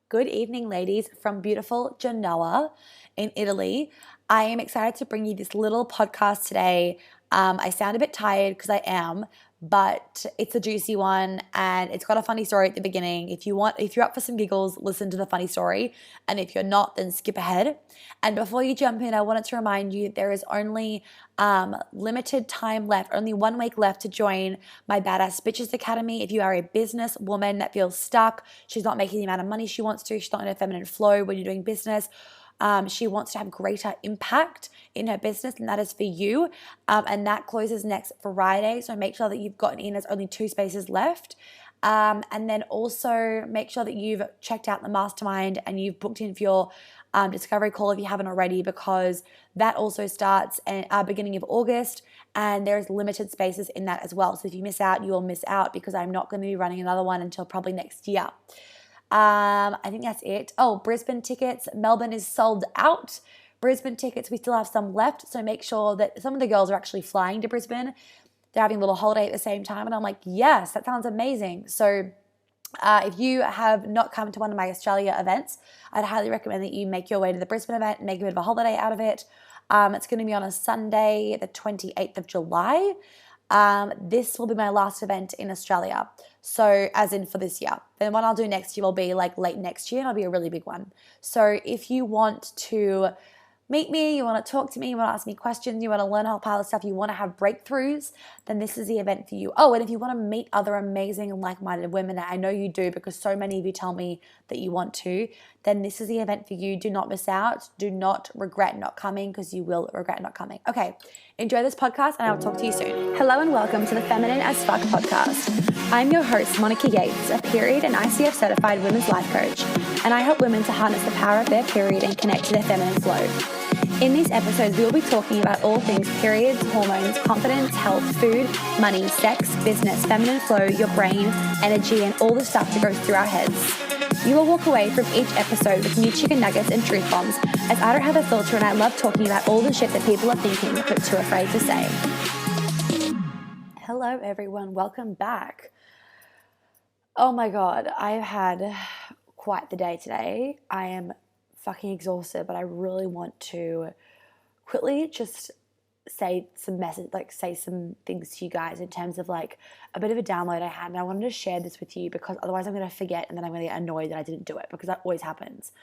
Good evening, ladies, from beautiful Genoa in Italy. I am excited to bring you this little podcast today. I sound a bit tired because I am, but it's a juicy one and it's got a funny story at the beginning. If you're up for some giggles, listen to the funny story. And if you're not, then skip ahead. And before you jump in, I wanted to remind you there is only limited time left, only 1 week left to join my Badass Bitches Academy. If you are a business woman that feels stuck, she's not making the amount of money she wants to, she's not in her feminine flow when you're doing business, she wants to have greater impact in her business, and that is for you. And that closes next Friday. So make sure that you've gotten in. There's only 2 spaces left. And then also make sure that you've checked out the mastermind and you've booked in for your discovery call if you haven't already, because that also starts at beginning of August, and there's limited spaces in that as well. So if you miss out, you will miss out, because I'm not going to be running another one until probably next year. I think that's it. Oh, Brisbane tickets. Melbourne is sold out. Brisbane tickets, we still have some left. So make sure that some of the girls are actually flying to Brisbane. They're having a little holiday at the same time. And I'm like, yes, that sounds amazing. So if you have not come to one of my Australia events, I'd highly recommend that you make your way to the Brisbane event and make a bit of a holiday out of it. It's going to be on a Sunday, the 28th of July. This will be my last event in Australia. So as in for this year. Then what I'll do next year will be like late next year, and it'll be a really big one. So if you want to meet me, you want to talk to me, you want to ask me questions, you want to learn how to pilot stuff, you want to have breakthroughs, then this is the event for you. Oh, and if you want to meet other amazing and like-minded women, I know you do because so many of you tell me that you want to, then this is the event for you. Do not miss out. Do not regret not coming, because you will regret not coming. Okay, enjoy this podcast and I'll talk to you soon. Hello and welcome to the Feminine as Fuck podcast. I'm your host, Monica Yates, a period and ICF certified women's life coach, and I help women to harness the power of their period and connect to their feminine flow. In these episodes, we will be talking about all things periods, hormones, confidence, health, food, money, sex, business, feminine flow, your brain, energy, and all the stuff that goes through our heads. You will walk away from each episode with new chicken nuggets and truth bombs, as I don't have a filter and I love talking about all the shit that people are thinking but too afraid to say. Hello, everyone. Welcome back. Oh my God, I've had quite the day today. I am fucking exhausted, but I really want to quickly just say some things to you guys in terms of like a bit of a download I had, and I wanted to share this with you because otherwise I'm going to forget and then I'm going to get annoyed that I didn't do it, because that always happens.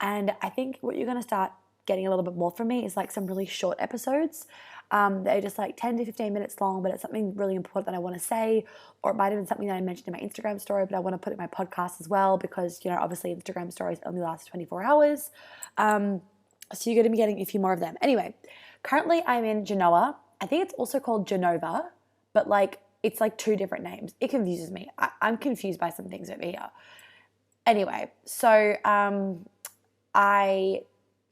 And I think what you're going to start getting a little bit more from me is like some really short episodes. They're just like 10 to 15 minutes long, but it's something really important that I want to say, or it might have been something that I mentioned in my Instagram story, but I want to put it in my podcast as well, because, you know, obviously Instagram stories only last 24 hours. So you're going to be getting a few more of them. Anyway, currently I'm in Genoa. I think it's also called Genova, but like it's like 2 different names. It confuses me. I'm confused by some things over here. Anyway, so I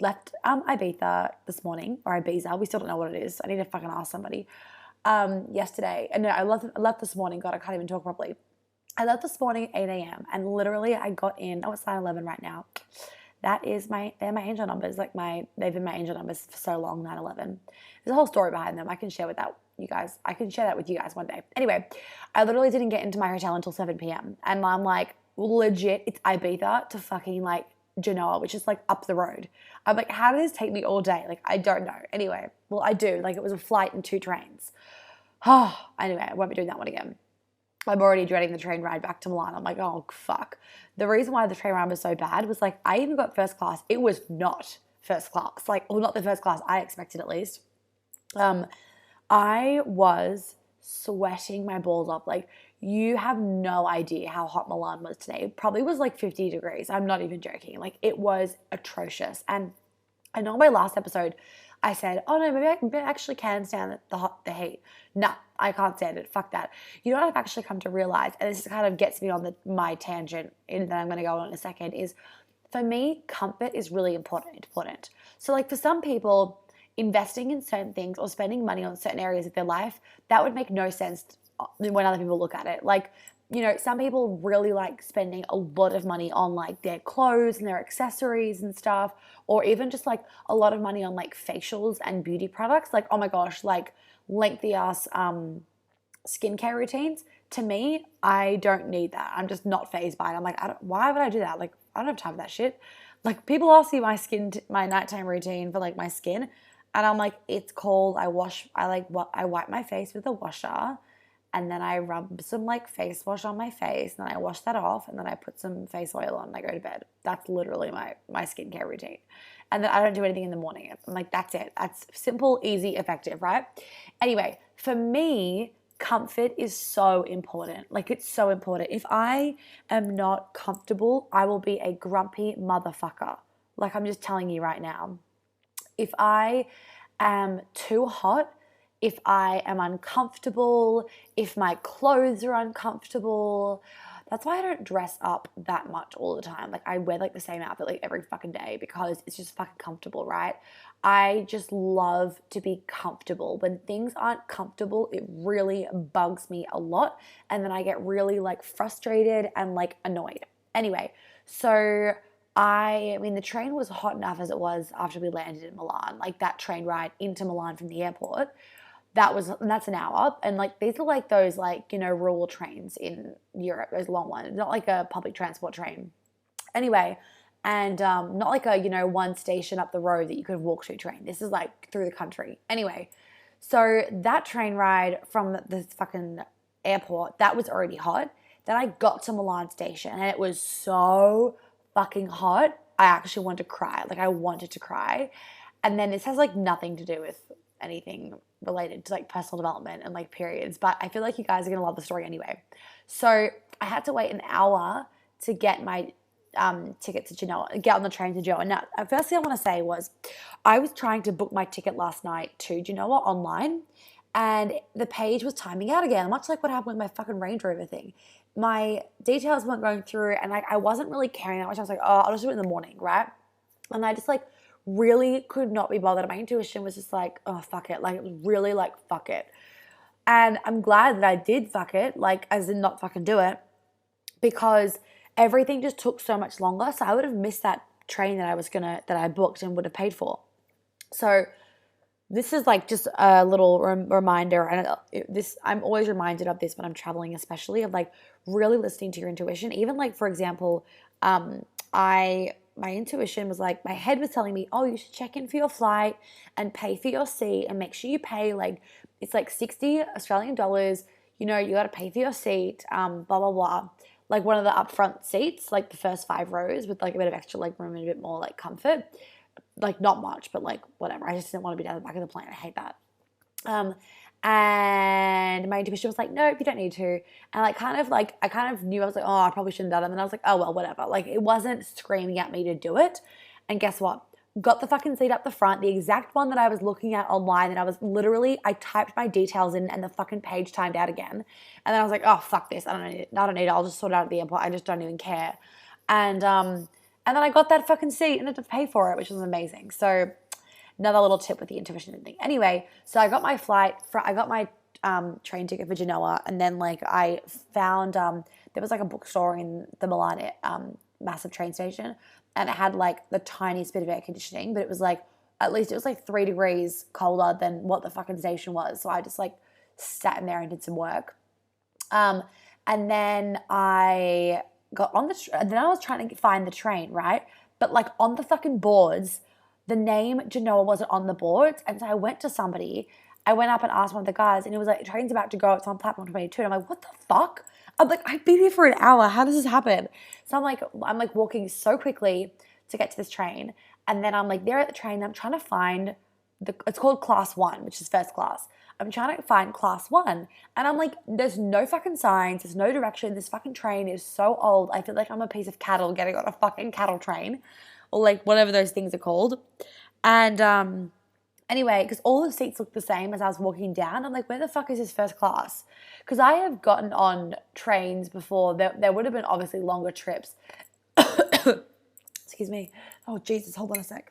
left Ibiza this morning, or Ibiza. We still don't know what it is. I need to fucking ask somebody. Yesterday, and no, I left this morning. God, I can't even talk properly. I left this morning at 8 a.m. and literally I got in. Oh, it's 9/11 right now. They're my angel numbers. They've been my angel numbers for so long. 9/11. There's a whole story behind them. I can share you guys one day. Anyway, I literally didn't get into my hotel until 7 p.m. and I'm like, legit, it's Ibiza to fucking like Genoa, which is like up the road. I'm like, how did this take me all day? Like, I don't know. Anyway, well, I do. Like, it was a flight and 2 trains. Anyway, I won't be doing that one again. I'm already dreading the train ride back to Milan. I'm like, oh, fuck. The reason why the train ride was so bad was like, I even got first class. It was not first class. Like, well, not the first class I expected at least. I was sweating my balls off. Like, you have no idea how hot Milan was today. It probably was like 50 degrees. I'm not even joking. Like, it was atrocious. And I know in my last episode, I said, oh no, maybe I actually can stand the heat. Nah, I can't stand it. Fuck that. You know what I've actually come to realize, and this kind of gets me on my tangent that I'm going to go on in a second, is for me, comfort is really important. So like for some people, investing in certain things or spending money on certain areas of their life, that would make no sense when other people look at it. Like, you know, some people really like spending a lot of money on like their clothes and their accessories and stuff, or even just like a lot of money on like facials and beauty products. Like, oh my gosh, like lengthy ass skincare routines. To me, I don't need that. I'm just not fazed by it. I'm like, why would I do that? Like, I don't have time for that shit. Like, people ask me my nighttime routine for like my skin, and I'm like, it's cold. I wipe my face with a washer, and then I rub some like face wash on my face, and then I wash that off, and then I put some face oil on and I go to bed. That's literally my skincare routine. And then I don't do anything in the morning. I'm like, that's it. That's simple, easy, effective, right? Anyway, for me, comfort is so important. Like, it's so important. If I am not comfortable, I will be a grumpy motherfucker. Like, I'm just telling you right now. If I am too hot, if I am uncomfortable, if my clothes are uncomfortable, that's why I don't dress up that much all the time. Like, I wear like the same outfit like every fucking day because it's just fucking comfortable, right? I just love to be comfortable. When things aren't comfortable, it really bugs me a lot. And then I get really like frustrated and like annoyed. Anyway, so I mean, the train was hot enough as it was after we landed in Milan. Like, that train ride into Milan from the airport, that's an hour. And like, these are like those like, you know, rural trains in Europe, those long ones, not like a public transport train. Anyway, and not like a, you know, one station up the road that you could walk to train. This is like through the country. Anyway, so that train ride from the fucking airport, that was already hot. Then I got to Milan station and it was so fucking hot. I actually wanted to cry. Like, I wanted to cry. And then this has like nothing to do with anything related to like personal development and like periods, but I feel like you guys are gonna love the story anyway. So I had to wait an hour to get my ticket to Genoa, get on the train to Genoa. Now, first thing I want to say was I was trying to book my ticket last night to Genoa online, and the page was timing out again, much like what happened with my fucking Range Rover thing. My details weren't going through, and I wasn't really caring that much. I was like, oh, I'll just do it in the morning, right? And I just like really could not be bothered. My intuition was just like, oh, fuck it. Like, it was really like, fuck it. And I'm glad that I did fuck it, like, as in not fucking do it, because everything just took so much longer. So I would have missed that train that I booked and would have paid for. So this is like just a little reminder, and I'm always reminded of this when I'm traveling, especially of like really listening to your intuition. Even like, for example, my intuition was like, my head was telling me, oh, you should check in for your flight and pay for your seat and make sure you pay like, it's like 60 Australian dollars, you know, you got to pay for your seat, blah, blah, blah. Like one of the upfront seats, like the first 5 rows with like a bit of extra leg room and a bit more like comfort. Like, not much, but like whatever. I just didn't want to be down the back of the plane. I hate that. And my intuition was like, nope, you don't need to. And I kind of knew, I was like, oh, I probably shouldn't have done it. And then I was like, oh, well, whatever. Like, it wasn't screaming at me to do it. And guess what? Got the fucking seat up the front, the exact one that I was looking at online. And I typed my details in and the fucking page timed out again. And then I was like, oh, fuck this. I don't need it. I'll just sort it out at the airport. I just don't even care. And then I got that fucking seat and had to pay for it, which was amazing. So another little tip with the intuition thing. Anyway, so I got my train ticket for Genoa, and then like I found there was like a bookstore in the Milan massive train station, and it had like the tiniest bit of air conditioning, but it was like, at least it was like 3 degrees colder than what the fucking station was. So I just like sat in there and did some work. And then I got on then I was trying to find the train, right? But like on the fucking boards, the name Genoa wasn't on the boards. And so I went to somebody, I went up and asked one of the guys, and it was like, train's about to go, it's on platform 22. And I'm like, what the fuck? I'm like, I've been here for an hour. How does this happen? So I'm like walking so quickly to get to this train. And then I'm like there at the train, I'm trying to find it's called class 1, which is first class. I'm trying to find class 1. And I'm like, there's no fucking signs. There's no direction. This fucking train is so old. I feel like I'm a piece of cattle getting on a fucking cattle train, or like whatever those things are called. And anyway, because all the seats look the same as I was walking down, I'm like, where the fuck is this first class? Because I have gotten on trains before. There would have been obviously longer trips. Excuse me. Oh, Jesus. Hold on a sec.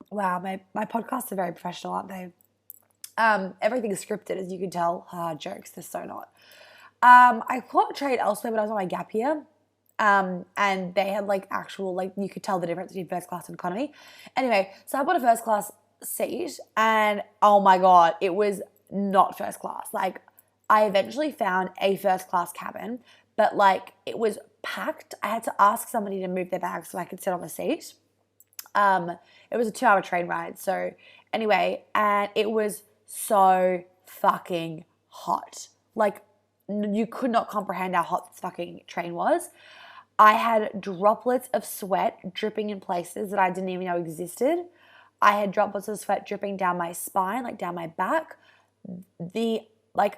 Wow, my podcasts are very professional, aren't they? Everything's scripted, as you can tell. Jokes, they're so not. I caught a train elsewhere, but I was on my gap year. And they had like actual, like you could tell the difference between first class and economy. Anyway, so I bought a first class seat, and oh my God, it was not first class. Like, I eventually found a first class cabin, but like it was packed. I had to ask somebody to move their bags so I could sit on the seat. It was a 2-hour train ride. So anyway, and it was so fucking hot. Like, you could not comprehend how hot this fucking train was. I had droplets of sweat dripping in places that I didn't even know existed. I had droplets of sweat dripping down my spine, like down my back.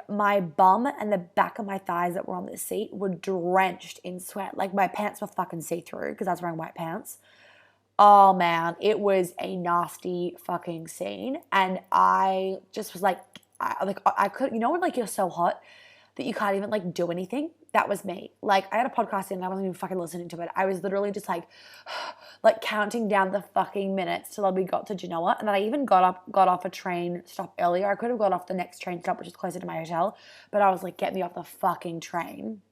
My bum and the back of my thighs that were on the seat were drenched in sweat. Like, my pants were fucking see-through because I was wearing white pants. Oh man, it was a nasty fucking scene. And I just was like, I could, you know when like you're so hot that you can't even like do anything? That was me. Like, I had a podcast in and I wasn't even fucking listening to it. I was literally just like counting down the fucking minutes till we got to Genoa. And then I even got off a train stop earlier. I could have got off the next train stop, which is closer to my hotel. But I was like, get me off the fucking train.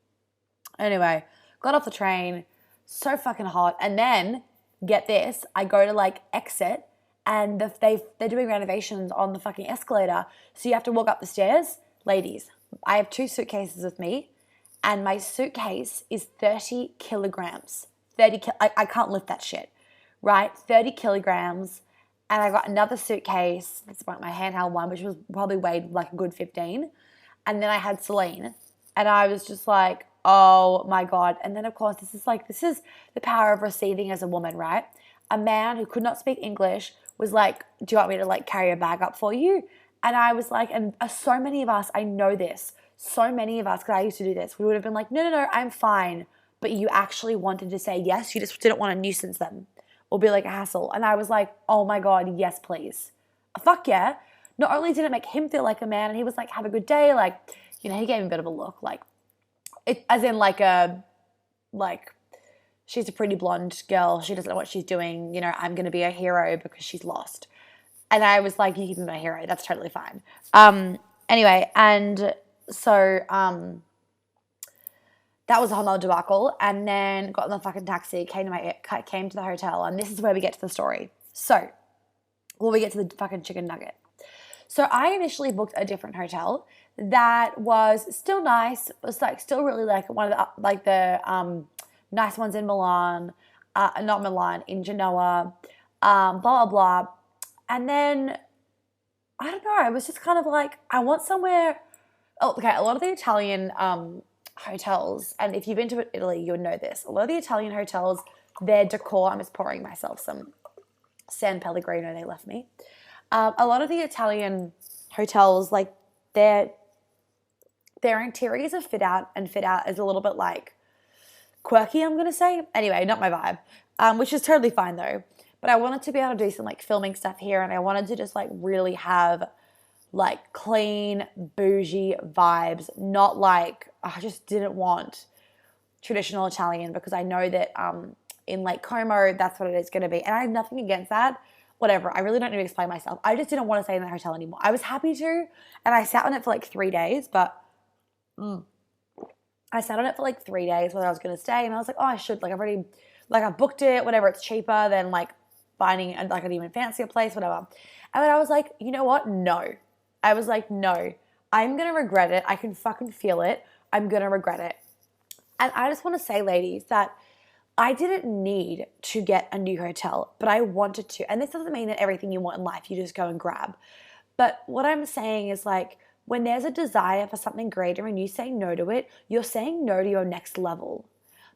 Anyway, got off the train, so fucking hot. And then, get this, I go to like exit and they're doing renovations on the fucking escalator. So you have to walk up the stairs. Ladies, I have 2 suitcases with me and my suitcase is 30 kilograms. I can't lift that shit, right? 30 kilograms. And I got another suitcase, that's my handheld one, which was probably weighed like a good 15. And then I had Celine. And I was just like, oh my God. And then of course, this is the power of receiving as a woman, right? A man who could not speak English was like, do you want me to like carry a bag up for you? And I was like, and so many of us, I know this, so many of us, because I used to do this, we would have been like, no, I'm fine. But you actually wanted to say yes. You just didn't want to nuisance them or be like a hassle. And I was like, oh my God, yes, please. Fuck yeah. Not only did it make him feel like a man and he was like, have a good day. Like, you know, he gave me a bit of a look like, it, as in like she's a pretty blonde girl. She doesn't know what she's doing. You know, I'm going to be a hero because she's lost. And I was like, you keep me my hero. That's totally fine. Anyway, and so that was a whole nother debacle. And then got in the fucking taxi, came to the hotel. And this is where we get to the story. So, we get to the fucking chicken nugget. So I initially booked a different hotel that was still nice. It was like still really like one of the nice ones in Milan, not Milan, in Genoa, blah, blah, blah. And then, I don't know, I was just kind of like, I want somewhere, a lot of the Italian hotels, and if you've been to Italy, you'll know this, a lot of the Italian hotels, their decor, I'm just pouring myself some San Pellegrino they left me. A lot of the Italian hotels, like their interiors of fit out is a little bit like quirky, I'm going to say. Anyway, not my vibe, which is totally fine though. But I wanted to be able to do some like filming stuff here, and I wanted to just like really have like clean, bougie vibes, not like, I just didn't want traditional Italian because I know that in Lake Como, that's what it is going to be. And I have nothing against that. Whatever. I really don't need to explain myself. I just didn't want to stay in that hotel anymore. I was happy to, and I sat on it for like 3 days, but I sat on it for like 3 days whether I was going to stay, and I was like, oh, I should. Like, I've already, like, I booked it, whatever. It's cheaper than like finding like an even fancier place, whatever. And then I was like, you know what? No. I was like, no. I'm going to regret it. I can fucking feel it. I'm going to regret it. And I just want to say, ladies, that I didn't need to get a new hotel, but I wanted to. And this doesn't mean that everything you want in life, you just go and grab. But what I'm saying is like, when there's a desire for something greater and you say no to it, you're saying no to your next level.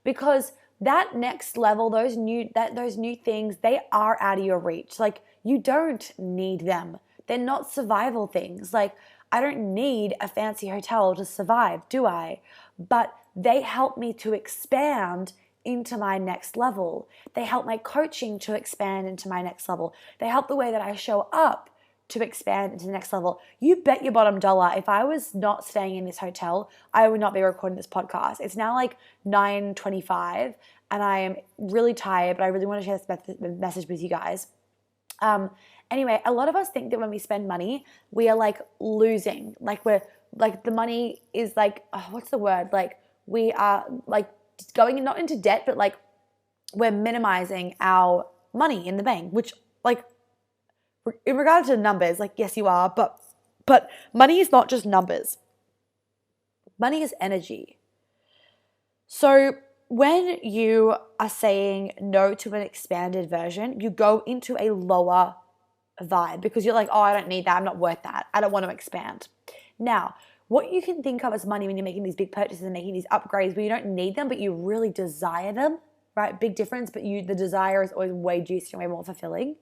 Because that next level, those new things, they are out of your reach. Like, you don't need them. They're not survival things. Like, I don't need a fancy hotel to survive, do I? But they help me to expand into my next level. They help my coaching to expand into my next level. They help the way that I show up to expand into the next level. You bet your bottom dollar, if I was not staying in this hotel, I would not be recording this podcast. It's now like 9:25 and I am really tired, but I really want to share this message with you guys. Anyway, a lot of us think that when we spend money, we are like losing. Like, we're like, the money is like, what's the word? Like, we are like going not into debt, but like we're minimizing our money in the bank, which, like, in regard to numbers, like, yes, you are, but money is not just numbers. Money is energy. So when you are saying no to an expanded version, you go into a lower vibe because you're like, oh, I don't need that. I'm not worth that. I don't want to expand. Now, what you can think of as money when you're making these big purchases and making these upgrades where you don't need them, but you really desire them, right? Big difference, but the desire is always way juicier and way more fulfilling.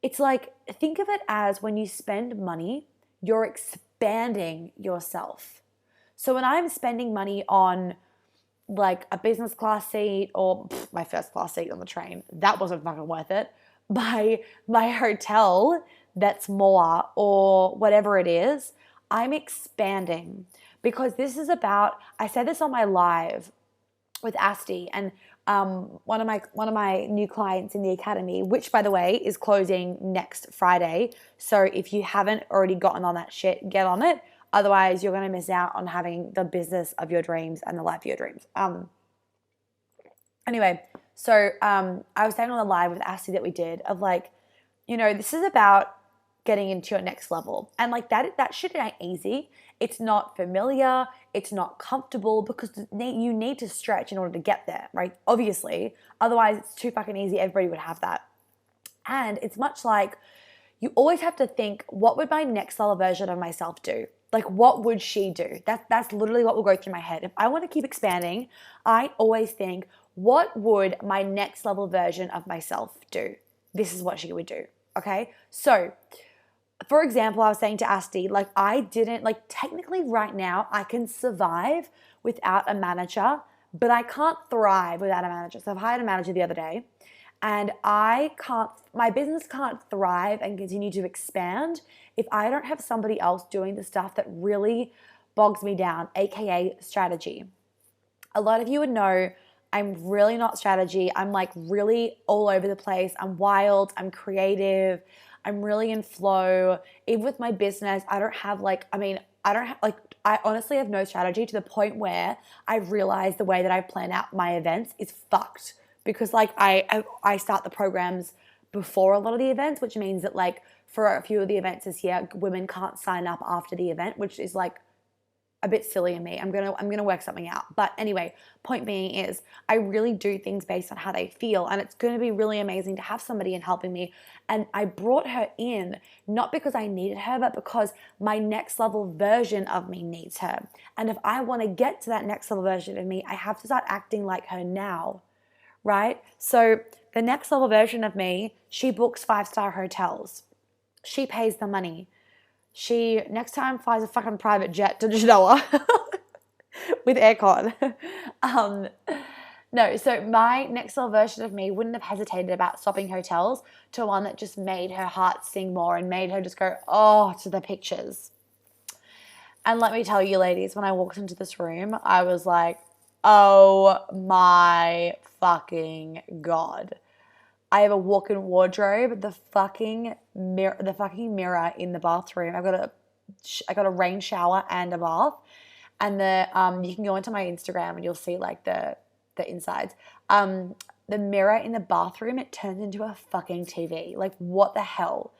It's like, think of it as when you spend money, you're expanding yourself. So when I'm spending money on like a business class seat or my first class seat on the train, that wasn't fucking worth it. By my hotel, that's more, or whatever it is, I'm expanding because this is about, I said this on my live with Asti and one of my new clients in the academy, which by the way is closing next Friday. So if you haven't already gotten on that shit, get on it. Otherwise, you're going to miss out on having the business of your dreams and the life of your dreams. Anyway, so I was saying on the live with Asti that we did of like, this is about getting into your next level. And like that shit ain't easy. It's not familiar. It's not comfortable because you need to stretch in order to get there, right? Obviously. Otherwise, it's too fucking easy. Everybody would have that. And it's much like you always have to think, what would my next level version of myself do? Like, what would she do? That's literally what will go through my head. If I want to keep expanding, I always think, what would my next level version of myself do? This is what she would do, okay? So, for example, I was saying to Asti, like technically right now, I can survive without a manager, but I can't thrive without a manager. So I've hired a manager the other day and my business can't thrive and continue to expand if I don't have somebody else doing the stuff that really bogs me down, AKA strategy. A lot of you would know I'm really not strategy. I'm like really all over the place. I'm wild. I'm creative. I'm really in flow. Even with my business, I honestly have no strategy to the point where I realize the way that I plan out my events is fucked because like I start the programs before a lot of the events, which means that like for a few of the events this year, women can't sign up after the event, which is like a bit silly in me. I'm gonna work something out. But anyway, point being is I really do things based on how they feel, and it's gonna be really amazing to have somebody in helping me. And I brought her in not because I needed her, but because my next level version of me needs her. And if I want to get to that next level version of me, I have to start acting like her now, right? So the next level version of me, she books 5-star hotels. She pays the money. She next time flies a fucking private jet to Genoa with aircon. No, so my next level version of me wouldn't have hesitated about swapping hotels to one that just made her heart sing more and made her just go, oh, to the pictures. And let me tell you, ladies, when I walked into this room, I was like, oh my fucking God. I have a walk-in wardrobe, the fucking mirror in the bathroom. I got a rain shower and a bath, and you can go into my Instagram and you'll see like the insides. The mirror in the bathroom, it turns into a fucking TV. Like what the hell?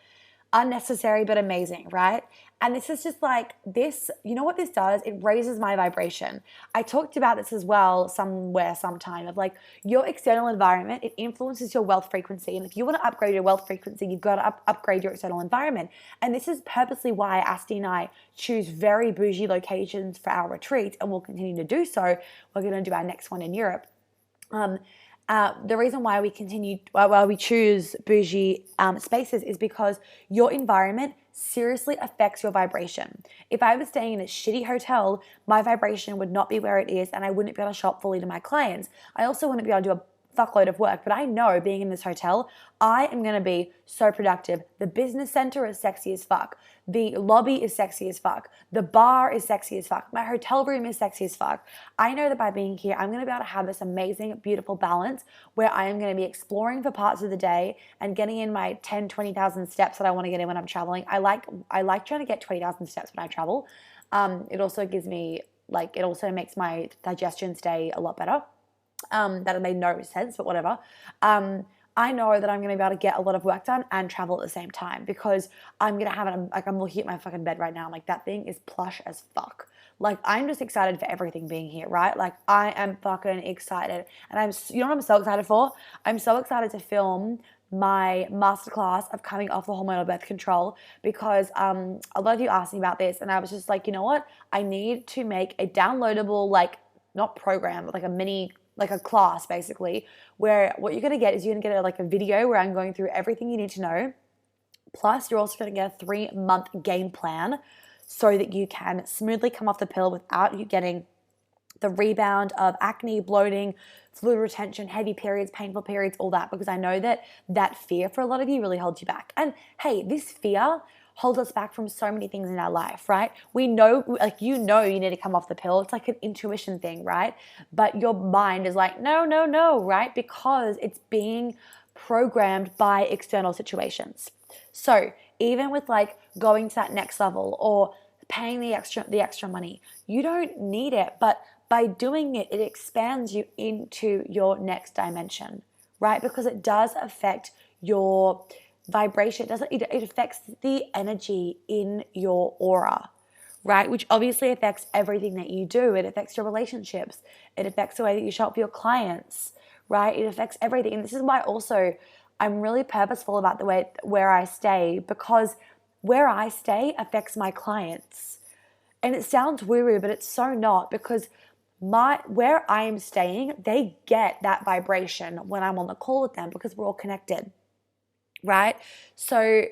Unnecessary but amazing, right? And this is just like this, you know what this does? It raises my vibration. I talked about this as well sometime of like your external environment, it influences your wealth frequency. And if you want to upgrade your wealth frequency, you've got to upgrade your external environment. And this is purposely why Asti and I choose very bougie locations for our retreats, and we'll continue to do so. We're going to do our next one in Europe. The reason why we choose bougie spaces is because your environment seriously affects your vibration. If I was staying in a shitty hotel, my vibration would not be where it is, and I wouldn't be able to shop fully to my clients. I also wouldn't be able to do a fuckload of work, but I know being in this hotel, I am going to be so productive. The business center is sexy as fuck. The lobby is sexy as fuck. The bar is sexy as fuck. My hotel room is sexy as fuck. I know that by being here, I'm going to be able to have this amazing, beautiful balance where I am going to be exploring for parts of the day and getting in my 10, 20,000 steps that I want to get in when I'm traveling. I like trying to get 20,000 steps when I travel. It also makes my digestion stay a lot better. That made no sense, but whatever. I know that I'm going to be able to get a lot of work done and travel at the same time because I'm going to have it. Like I'm looking at my fucking bed right now. I'm like, that thing is plush as fuck. Like, I'm just excited for everything being here, right? Like, I am fucking excited. And you know what I'm so excited for? I'm so excited to film my masterclass of coming off the hormonal birth control, because a lot of you asked me about this, and I was just like, you know what? I need to make a downloadable, like, not program, but like a mini, like a class basically, where what you're gonna get is you're gonna get like a video where I'm going through everything you need to know. Plus, you're also gonna get a 3-month game plan so that you can smoothly come off the pill without you getting the rebound of acne, bloating, fluid retention, heavy periods, painful periods, all that, because I know that that fear for a lot of you really holds you back. And hey, this fear holds us back from so many things in our life, right? We know, like, you need to come off the pill. It's like an intuition thing, right? But your mind is like, no, no, no, right? Because it's being programmed by external situations. So even with like going to that next level or paying the extra money, you don't need it, but by doing it, it expands you into your next dimension, right? Because it does affect your vibration. It affects the energy in your aura, right? Which obviously affects everything that you do. It affects your relationships. It affects the way that you show up for your clients, right? It affects everything. And this is why also I'm really purposeful about the way where I stay, because where I stay affects my clients. And it sounds woo-woo, but it's so not, because where I am staying, they get that vibration when I'm on the call with them, because we're all connected, right? So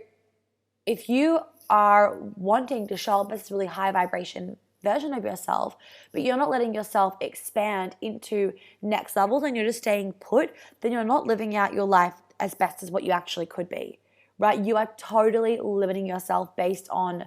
if you are wanting to show up as a really high vibration version of yourself, but you're not letting yourself expand into next levels and you're just staying put, then you're not living out your life as best as what you actually could be, right? You are totally limiting yourself based on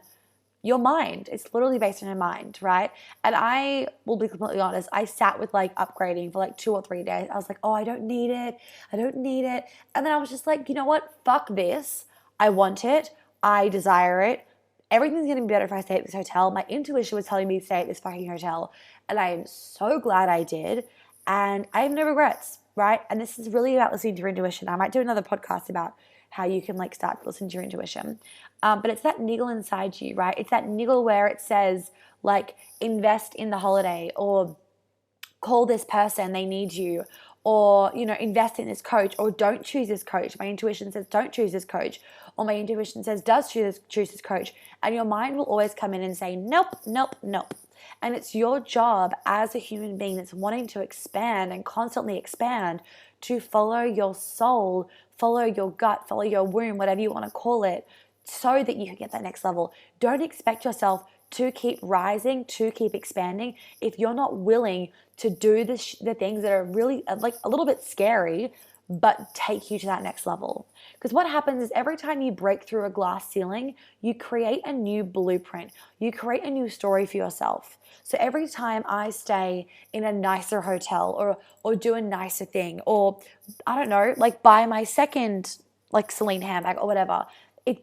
your mind. It's literally based on your mind, right? And I will be completely honest, I sat with like upgrading for like 2 or 3 days. I was like, oh, I don't need it. I don't need it. And then I was just like, you know what? Fuck this. I want it. I desire it. Everything's going to be better if I stay at this hotel. My intuition was telling me to stay at this fucking hotel. And I am so glad I did. And I have no regrets, right? And this is really about listening to your intuition. I might do another podcast about how you can like start to listen to your intuition. But it's that niggle inside you, right? It's that niggle where it says like invest in the holiday, or call this person, they need you, or, you know, invest in this coach, or don't choose this coach. My intuition says don't choose this coach, or my intuition says does choose this coach. And your mind will always come in and say nope, nope, nope. And it's your job as a human being that's wanting to expand and constantly expand to follow your soul, follow your gut, follow your womb, whatever you want to call it, so that you can get that next level. Don't expect yourself to keep rising, to keep expanding, if you're not willing to do the things that are really like a little bit scary, but take you to that next level. Because what happens is every time you break through a glass ceiling, you create a new blueprint. You create a new story for yourself. So every time I stay in a nicer hotel, or do a nicer thing, or I don't know, like buy my second like Celine handbag or whatever,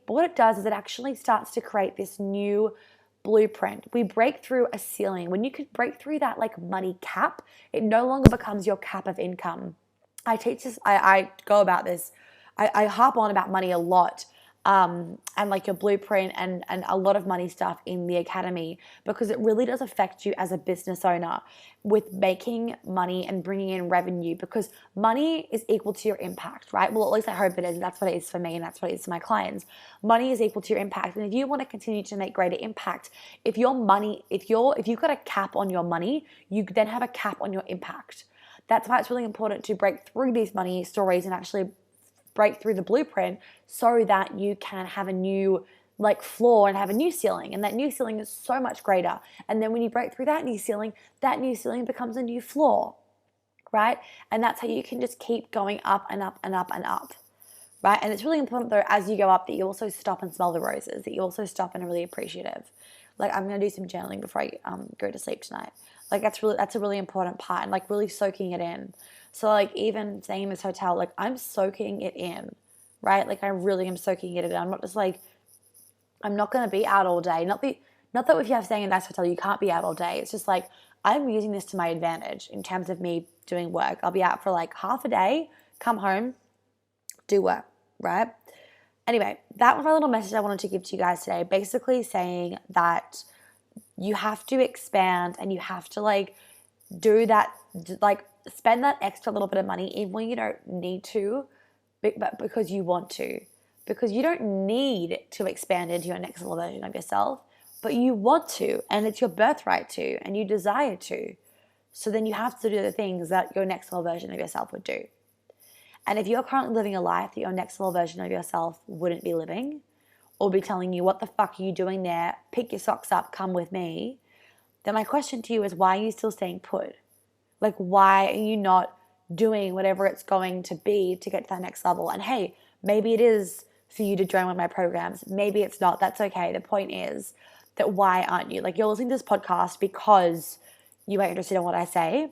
what it does is it actually starts to create this new blueprint. We break through a ceiling. When you could break through that like money cap, it no longer becomes your cap of income. I teach this, I go about this, I harp on about money a lot, and like your blueprint and a lot of money stuff in the academy, because it really does affect you as a business owner with making money and bringing in revenue, because money is equal to your impact, right? Well, at least I hope it is. That's what it is for me, and that's what it is for my clients. Money is equal to your impact. And if you want to continue to make greater impact, if you've got a cap on your money, you then have a cap on your impact. That's why it's really important to break through these money stories and actually break through the blueprint, so that you can have a new like floor and have a new ceiling, and that new ceiling is so much greater. And then when you break through that new ceiling becomes a new floor, right? And that's how you can just keep going up and up and up and up, right? And it's really important though, as you go up, that you also stop and smell the roses, that you also stop and are really appreciative. Like, I'm going to do some journaling before I go to sleep tonight. Like, that's a really important part, and like really soaking it in. So like even staying in this hotel, like I'm soaking it in, right? Like I really am soaking it in. I'm not just like, I'm not going to be out all day. Not that if you have staying in a nice hotel, you can't be out all day. It's just like, I'm using this to my advantage in terms of me doing work. I'll be out for like half a day, come home, do work, right? Anyway, that was my little message I wanted to give to you guys today. Basically saying that You have to expand, and you have to like do that, like spend that extra little bit of money even when you don't need to, but because you want to. Because you don't need to expand into your next level version of yourself, but you want to, and it's your birthright to, and you desire to. So then you have to do the things that your next level version of yourself would do. And if you're currently living a life that your next level version of yourself wouldn't be living, or be telling you, what the fuck are you doing there? Pick your socks up, come with me. Then my question to you is, why are you still staying put? Like, why are you not doing whatever it's going to be to get to that next level? And hey, maybe it is for you to join one of my programs. Maybe it's not. That's okay. The point is that why aren't you? Like, you're listening to this podcast because you are interested in what I say.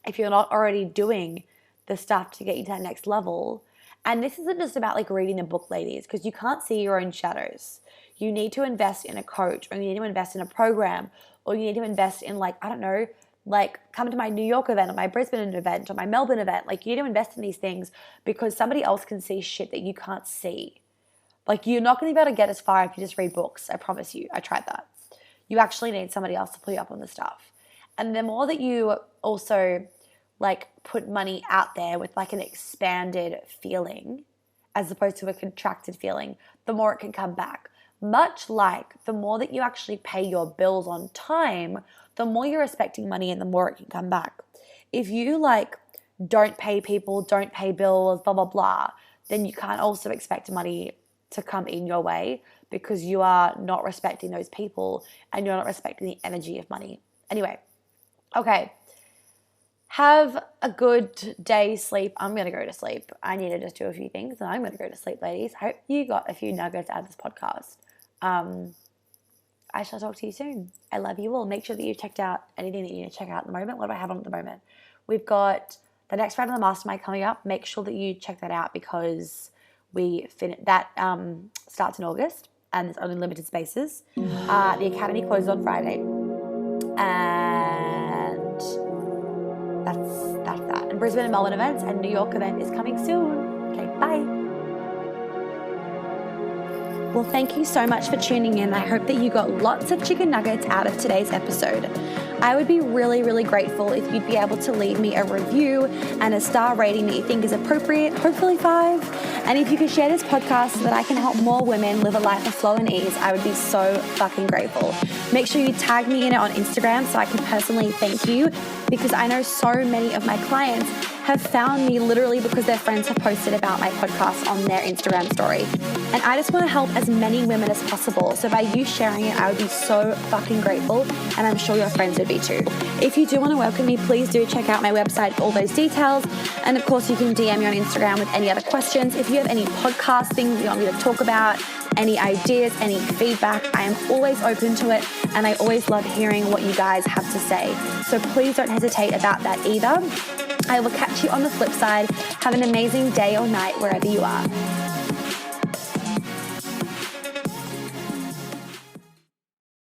If you're not already doing the stuff to get you to that next level, and this isn't just about like reading a book, ladies, because you can't see your own shadows. You need to invest in a coach, or you need to invest in a program, or you need to invest in, like, I don't know, like come to my New York event or my Brisbane event or my Melbourne event. Like, you need to invest in these things because somebody else can see shit that you can't see. Like, you're not going to be able to get as far if you just read books. I promise you. I tried that. You actually need somebody else to pull you up on the stuff. And the more that you also like put money out there with like an expanded feeling as opposed to a contracted feeling, the more it can come back. Much like the more that you actually pay your bills on time, the more you're respecting money and the more it can come back. If you like don't pay people, don't pay bills, blah, blah, blah, then you can't also expect money to come in your way because you are not respecting those people and you're not respecting the energy of money. Anyway, okay. Have a good day's sleep. I'm going to go to sleep. I need to just do a few things and I'm going to go to sleep, ladies. Hope you got a few nuggets out of this podcast. I shall talk to you soon. I love you all. Make sure that you've checked out anything that you need to check out at the moment. What do I have on at the moment? We've got the next round of the mastermind coming up. Make sure that you check that out because that starts in August and there's only limited spaces. The academy closes on Friday. And that's that. And Brisbane and Melbourne events and New York event is coming soon. Okay, bye. Well, thank you so much for tuning in. I hope that you got lots of chicken nuggets out of today's episode. I would be really, really grateful if you'd be able to leave me a review and a star rating that you think is appropriate, hopefully 5. And if you could share this podcast so that I can help more women live a life of flow and ease, I would be so fucking grateful. Make sure you tag me in it on Instagram so I can personally thank you, because I know so many of my clients have found me literally because their friends have posted about my podcast on their Instagram story. And I just want to help as many women as possible. So by you sharing it, I would be so fucking grateful. And I'm sure your friends would be too. If you do want to welcome me, please do check out my website for all those details. And of course, you can DM me on Instagram with any other questions. If you have any podcast things you want me to talk about, any ideas, any feedback, I am always open to it. And I always love hearing what you guys have to say. So please don't hesitate about that either. I will catch you on the flip side. Have an amazing day or night wherever you are.